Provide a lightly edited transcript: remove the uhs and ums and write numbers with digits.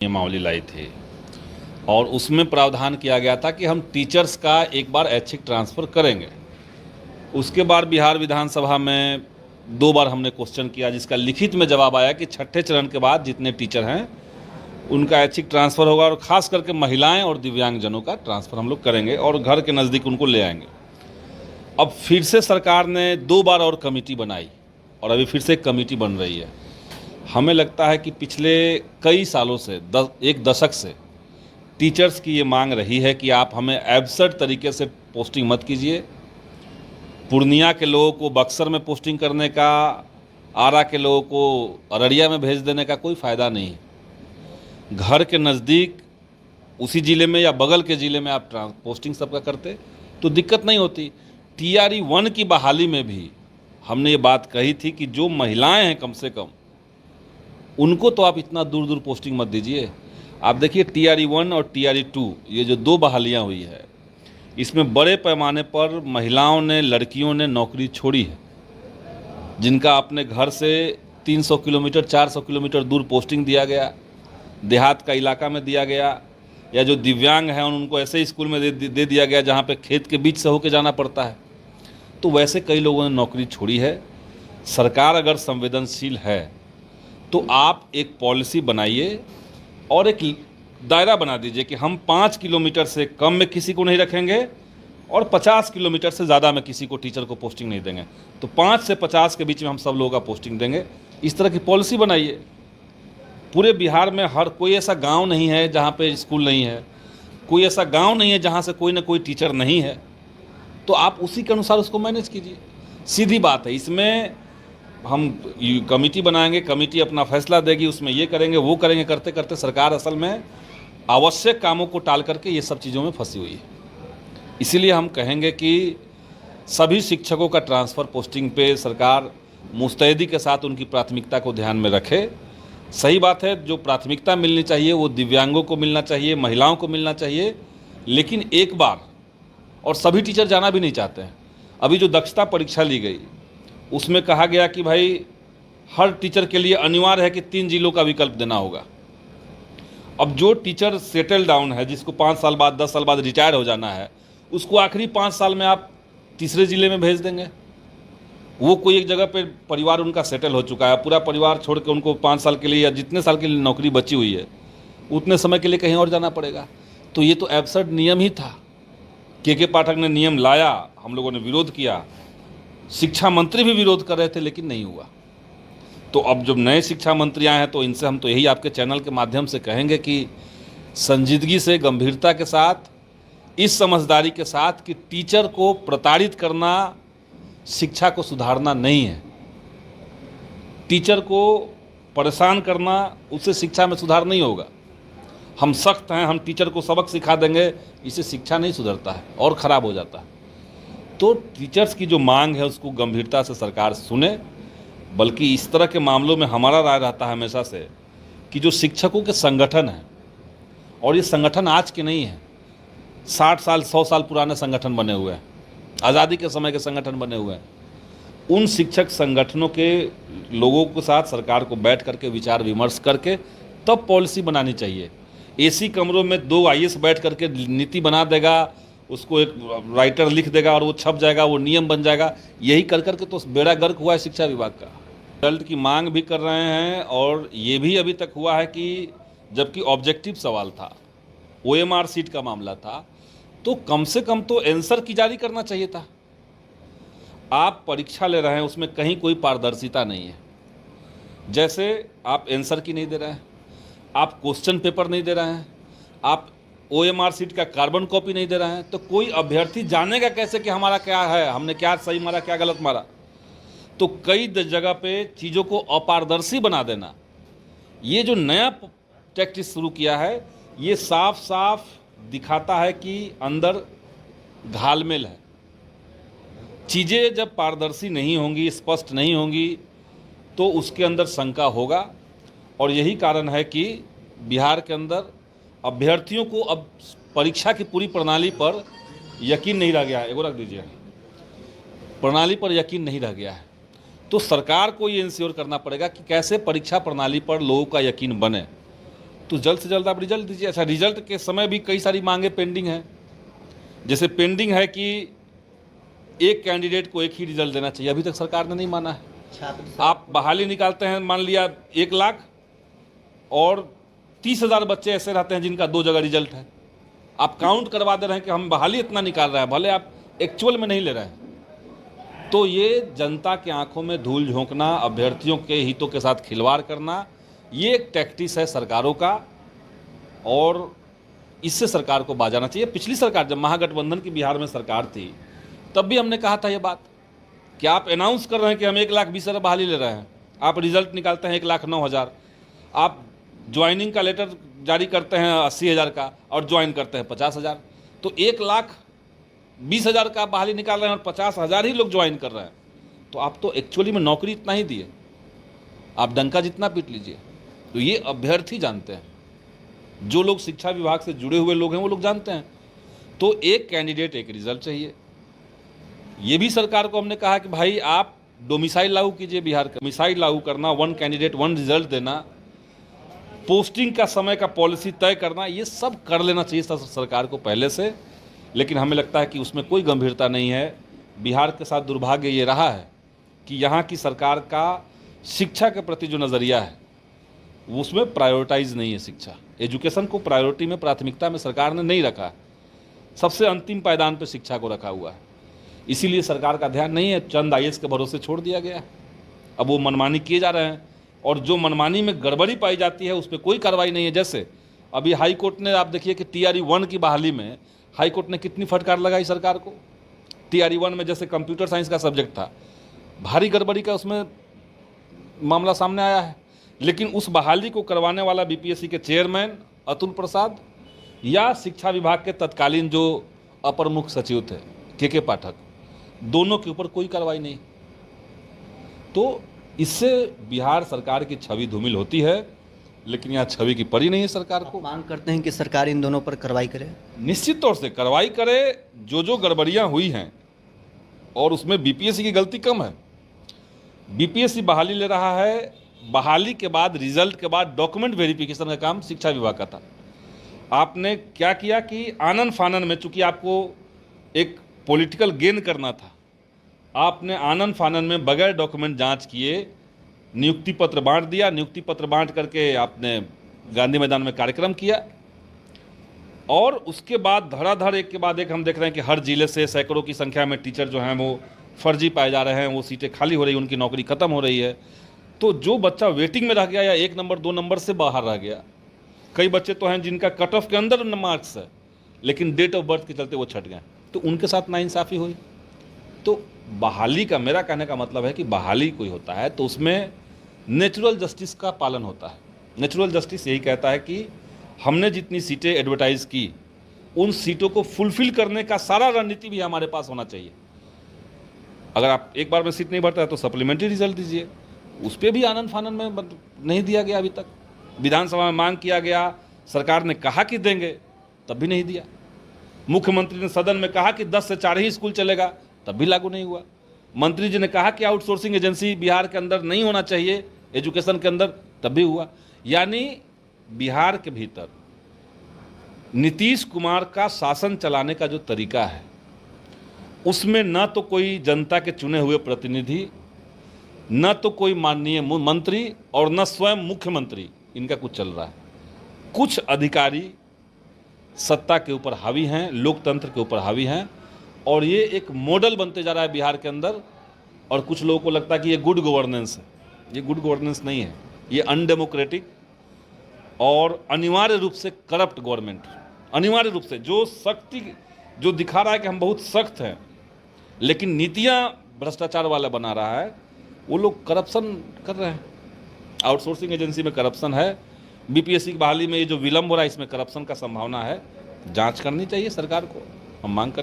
नियमावली लाई थी और उसमें प्रावधान किया गया था कि हम टीचर्स का एक बार ऐच्छिक ट्रांसफ़र करेंगे। उसके बाद बिहार विधानसभा में 2 बार हमने क्वेश्चन किया, जिसका लिखित में जवाब आया कि छठे चरण के बाद जितने टीचर हैं उनका ऐच्छिक ट्रांसफ़र होगा और ख़ास करके महिलाएं और दिव्यांगजनों का ट्रांसफ़र हम लोग करेंगे और घर के नज़दीक उनको ले आएंगे। अब फिर से सरकार ने 2 बार और कमेटी बनाई और अभी फिर से एक कमेटी बन रही है। हमें लगता है कि पिछले कई सालों से एक दशक से टीचर्स की ये मांग रही है कि आप हमें एब्सर्ड तरीके से पोस्टिंग मत कीजिए। पूर्णिया के लोगों को बक्सर में पोस्टिंग करने का, आरा के लोगों को अररिया में भेज देने का कोई फ़ायदा नहीं। घर के नज़दीक उसी ज़िले में या बगल के ज़िले में आप पोस्टिंग सबका करते तो दिक्कत नहीं होती। TRE 1 की बहाली में भी हमने ये बात कही थी कि जो महिलाएं हैं कम से कम उनको तो आप इतना दूर दूर पोस्टिंग मत दीजिए। आप देखिए TRE 1 और TRE 2 ये जो 2 बहालियाँ हुई है, इसमें बड़े पैमाने पर महिलाओं ने, लड़कियों ने नौकरी छोड़ी है, जिनका अपने घर से 300 किलोमीटर 400 किलोमीटर दूर पोस्टिंग दिया गया, देहात का इलाका में दिया गया, या जो दिव्यांग हैं उनको ऐसे स्कूल में दे दिया गया जहाँ पे खेत के बीच से होके जाना पड़ता है। तो वैसे कई लोगों ने नौकरी छोड़ी है। सरकार अगर संवेदनशील है तो आप एक पॉलिसी बनाइए और एक दायरा बना दीजिए कि हम 5 किलोमीटर से कम में किसी को नहीं रखेंगे और 50 किलोमीटर से ज़्यादा में किसी को टीचर को पोस्टिंग नहीं देंगे। तो 5 से 50 के बीच में हम सब लोगों का पोस्टिंग देंगे। इस तरह की पॉलिसी बनाइए। पूरे बिहार में हर कोई ऐसा गांव नहीं है जहां पे स्कूल नहीं है, कोई ऐसा गांव नहीं है जहां से कोई ना कोई टीचर नहीं है। तो आप उसी के अनुसार उसको मैनेज कीजिए। सीधी बात है। इसमें हम कमेटी बनाएंगे, कमेटी अपना फैसला देगी, उसमें ये करेंगे वो करेंगे, करते करते सरकार असल में आवश्यक कामों को टाल करके ये सब चीज़ों में फंसी हुई है। इसीलिए हम कहेंगे कि सभी शिक्षकों का ट्रांसफ़र पोस्टिंग पे सरकार मुस्तैदी के साथ उनकी प्राथमिकता को ध्यान में रखे। सही बात है, जो प्राथमिकता मिलनी चाहिए वो दिव्यांगों को मिलना चाहिए, महिलाओं को मिलना चाहिए, लेकिन एक बार, और सभी टीचर जाना भी नहीं चाहते हैं। अभी जो दक्षता परीक्षा ली गई उसमें कहा गया कि भाई हर टीचर के लिए अनिवार्य है कि 3 जिलों का विकल्प देना होगा। अब जो टीचर सेटल डाउन है, जिसको 5 साल बाद 10 साल बाद रिटायर हो जाना है, उसको आखिरी 5 साल में आप तीसरे ज़िले में भेज देंगे। वो कोई एक जगह पे परिवार उनका सेटल हो चुका है, पूरा परिवार छोड़ के उनको 5 साल के लिए या जितने साल के लिए नौकरी बची हुई है उतने समय के लिए कहीं और जाना पड़ेगा। तो ये तो एब्सर्ड नियम ही था। के पाठक ने नियम लाया, हम लोगों ने विरोध किया, शिक्षा मंत्री भी विरोध कर रहे थे, लेकिन नहीं हुआ। तो अब जब नए शिक्षा मंत्री आए हैं तो इनसे हम तो यही आपके चैनल के माध्यम से कहेंगे कि संजीदगी से, गंभीरता के साथ, इस समझदारी के साथ कि टीचर को प्रताड़ित करना शिक्षा को सुधारना नहीं है। टीचर को परेशान करना, उससे शिक्षा में सुधार नहीं होगा। हम सख्त हैं, हम टीचर को सबक सिखा देंगे, इससे शिक्षा नहीं सुधरता है और ख़राब हो जाता है। तो टीचर्स की जो मांग है उसको गंभीरता से सरकार सुने। बल्कि इस तरह के मामलों में हमारा राय रहता है हमेशा से कि जो शिक्षकों के संगठन हैं, और ये संगठन आज के नहीं है, 60 साल 100 साल पुराने संगठन बने हुए हैं, आज़ादी के समय के संगठन बने हुए हैं, उन शिक्षक संगठनों के लोगों के साथ सरकार को बैठ करके विचार विमर्श करके तब पॉलिसी बनानी चाहिए। AC कमरों में 2 IAS बैठ करके नीति बना देगा, उसको एक राइटर लिख देगा और वो छप जाएगा, वो नियम बन जाएगा। यही कर करके तो बेड़ा गर्क हुआ है शिक्षा विभाग का। रिजल्ट की मांग भी कर रहे हैं और ये भी अभी तक हुआ है कि जबकि ऑब्जेक्टिव सवाल था, OMR सीट का मामला था, तो कम से कम तो आंसर की जारी करना चाहिए था। आप परीक्षा ले रहे हैं, उसमें कहीं कोई पारदर्शिता नहीं है। जैसे आप आंसर की नहीं दे रहे हैं, आप क्वेश्चन पेपर नहीं दे रहे हैं, आप OMR सीट का कार्बन कॉपी नहीं दे रहे हैं, तो कोई अभ्यर्थी जानेगा कैसे कि हमारा क्या है, हमने क्या सही मारा, क्या गलत मारा। तो कई जगह पे चीज़ों को अपारदर्शी बना देना, ये जो नया टैक्टिस शुरू किया है, ये साफ साफ दिखाता है कि अंदर घालमेल है। चीज़ें जब पारदर्शी नहीं होंगी, स्पष्ट नहीं होंगी, तो उसके अंदर शंका होगा। और यही कारण है कि बिहार के अंदर अभ्यर्थियों को अब परीक्षा की पूरी प्रणाली पर यकीन नहीं रह गया है। एगो रख दीजिए, प्रणाली पर यकीन नहीं रह गया है। तो सरकार को ये इंश्योर करना पड़ेगा कि कैसे परीक्षा प्रणाली पर लोगों का यकीन बने। तो जल्द से जल्द आप रिजल्ट दीजिए। अच्छा, रिजल्ट के समय भी कई सारी मांगे पेंडिंग हैं। जैसे पेंडिंग है कि एक कैंडिडेट को एक ही रिजल्ट देना चाहिए, अभी तक सरकार ने नहीं माना है। आप बहाली निकालते हैं, मान लिया 1 लाख, और 30,000 बच्चे ऐसे रहते हैं जिनका 2 जगह रिजल्ट है। आप काउंट करवा दे रहे हैं कि हम बहाली इतना निकाल रहे हैं, भले आप एक्चुअल में नहीं ले रहे हैं। तो ये जनता की आंखों में धूल झोंकना, अभ्यर्थियों के हितों के साथ खिलवाड़ करना, ये एक टैक्टिस है सरकारों का, और इससे सरकार को बाजाना चाहिए। पिछली सरकार, जब महागठबंधन की बिहार में सरकार थी, तब भी हमने कहा था ये बात कि आप अनाउंस कर रहे हैं कि हम 1,20,000 बहाली ले रहे हैं, आप रिजल्ट निकालते हैं 1,09,000, आप ज्वाइनिंग का लेटर जारी करते हैं 80,000 का और ज्वाइन करते हैं 50,000, तो 1,20,000 का बहाली निकाल रहे हैं और 50,000 ही लोग ज्वाइन कर रहे हैं। तो आप तो एक्चुअली में नौकरी इतना ही दिए, आप डंका जितना पीट लीजिए। तो ये अभ्यर्थी जानते हैं, जो लोग शिक्षा विभाग से जुड़े हुए लोग हैं वो लोग जानते हैं। तो एक कैंडिडेट एक रिजल्ट चाहिए। ये भी सरकार को हमने कहा कि भाई आप डोमिसाइल लागू कीजिए, बिहार का डोमिसाइल लागू करना, 1 कैंडिडेट 1 रिजल्ट देना, पोस्टिंग का समय का पॉलिसी तय करना, ये सब कर लेना चाहिए सरकार को पहले से। लेकिन हमें लगता है कि उसमें कोई गंभीरता नहीं है। बिहार के साथ दुर्भाग्य ये रहा है कि यहाँ की सरकार का शिक्षा के प्रति जो नज़रिया है उसमें प्रायोरिटाइज नहीं है। शिक्षा, एजुकेशन को प्रायोरिटी में, प्राथमिकता में सरकार ने नहीं रखा। सबसे अंतिम पायदान पर शिक्षा को रखा हुआ है, इसीलिए सरकार का ध्यान नहीं है। चंद IAS के भरोसे छोड़ दिया गया है। अब वो मनमानी किए जा रहे हैं, और जो मनमानी में गड़बड़ी पाई जाती है उस पर कोई कार्रवाई नहीं है। जैसे अभी हाई कोर्ट ने, आप देखिए कि TRE 1 की बहाली में हाई कोर्ट ने कितनी फटकार लगाई सरकार को। TRE 1 में जैसे कंप्यूटर साइंस का सब्जेक्ट था, भारी गड़बड़ी का उसमें मामला सामने आया है। लेकिन उस बहाली को करवाने वाला BPSC के चेयरमैन अतुल प्रसाद या शिक्षा विभाग के तत्कालीन जो अपर मुख्य सचिव थे KK पाठक, दोनों के ऊपर कोई कार्रवाई नहीं। तो इससे बिहार सरकार की छवि धूमिल होती है, लेकिन यहाँ छवि की पड़ी नहीं है सरकार को। मांग करते हैं कि सरकार इन दोनों पर कार्रवाई करे। निश्चित तौर से कार्रवाई करे। जो गड़बड़ियाँ हुई हैं, और उसमें BPSC की गलती कम है। BPSC बहाली ले रहा है, बहाली के बाद, रिजल्ट के बाद डॉक्यूमेंट वेरिफिकेशन का काम शिक्षा विभाग का था। आपने क्या किया कि आनन फानन में, चूंकि आपको एक पॉलिटिकल गेन करना था, आपने आनन फानन में बगैर डॉक्यूमेंट जांच किए नियुक्ति पत्र बांट दिया। नियुक्ति पत्र बांट करके आपने गांधी मैदान में कार्यक्रम किया, और उसके बाद धड़ाधड़ एक के बाद एक हम देख रहे हैं कि हर जिले से सैकड़ों की संख्या में टीचर जो हैं वो फर्जी पाए जा रहे हैं, वो सीटें खाली हो रही, उनकी नौकरी खत्म हो रही है। तो जो बच्चा वेटिंग में रह गया या 1 नंबर 2 नंबर से बाहर रह गया, कई बच्चे तो हैं जिनका कट ऑफ के अंदर मार्क्स है, लेकिन डेट ऑफ बर्थ के चलते वो छट गए, तो उनके साथ नाइंसाफ़ी हुई। तो बहाली का, मेरा कहने का मतलब है कि बहाली कोई होता है तो उसमें नेचुरल जस्टिस का पालन होता है। नेचुरल जस्टिस यही कहता है कि हमने जितनी सीटें एडवर्टाइज की, उन सीटों को फुलफिल करने का सारा रणनीति भी हमारे पास होना चाहिए। अगर आप एक बार में सीट नहीं भरता है तो सप्लीमेंट्री रिजल्ट दीजिए। उस पर भी आनंद फानंद में नहीं दिया गया। अभी तक विधानसभा में मांग किया गया, सरकार ने कहा कि देंगे, तब भी नहीं दिया। मुख्यमंत्री ने सदन में कहा कि 10 से 4 ही स्कूल चलेगा, तब भी लागू नहीं हुआ। मंत्री जी ने कहा कि आउटसोर्सिंग एजेंसी बिहार के अंदर नहीं होना चाहिए, एजुकेशन के अंदर, तब भी हुआ। यानी बिहार के भीतर नीतीश कुमार का शासन चलाने का जो तरीका है, उसमें न तो कोई जनता के चुने हुए प्रतिनिधि, न तो कोई माननीय मंत्री, और न स्वयं मुख्यमंत्री इनका कुछ चल रहा है। कुछ अधिकारी सत्ता के ऊपर हावी हैं, लोकतंत्र के ऊपर हावी हैं, और ये एक मॉडल बनते जा रहा है बिहार के अंदर। और कुछ लोगों को लगता है कि ये गुड गवर्नेंस है। ये गुड गवर्नेंस नहीं है, ये अनडेमोक्रेटिक और अनिवार्य रूप से करप्ट गवर्नमेंट, अनिवार्य रूप से जो शक्ति जो दिखा रहा है कि हम बहुत सख्त हैं, लेकिन नीतियां भ्रष्टाचार वाला बना रहा है, वो लोग करप्शन कर रहे हैं। आउटसोर्सिंग एजेंसी में करप्शन है, BPSC की बहाली में ये जो विलम्ब हो रहा है, इसमें करप्शन का संभावना है। जांच करनी चाहिए सरकार को, हम मांग कर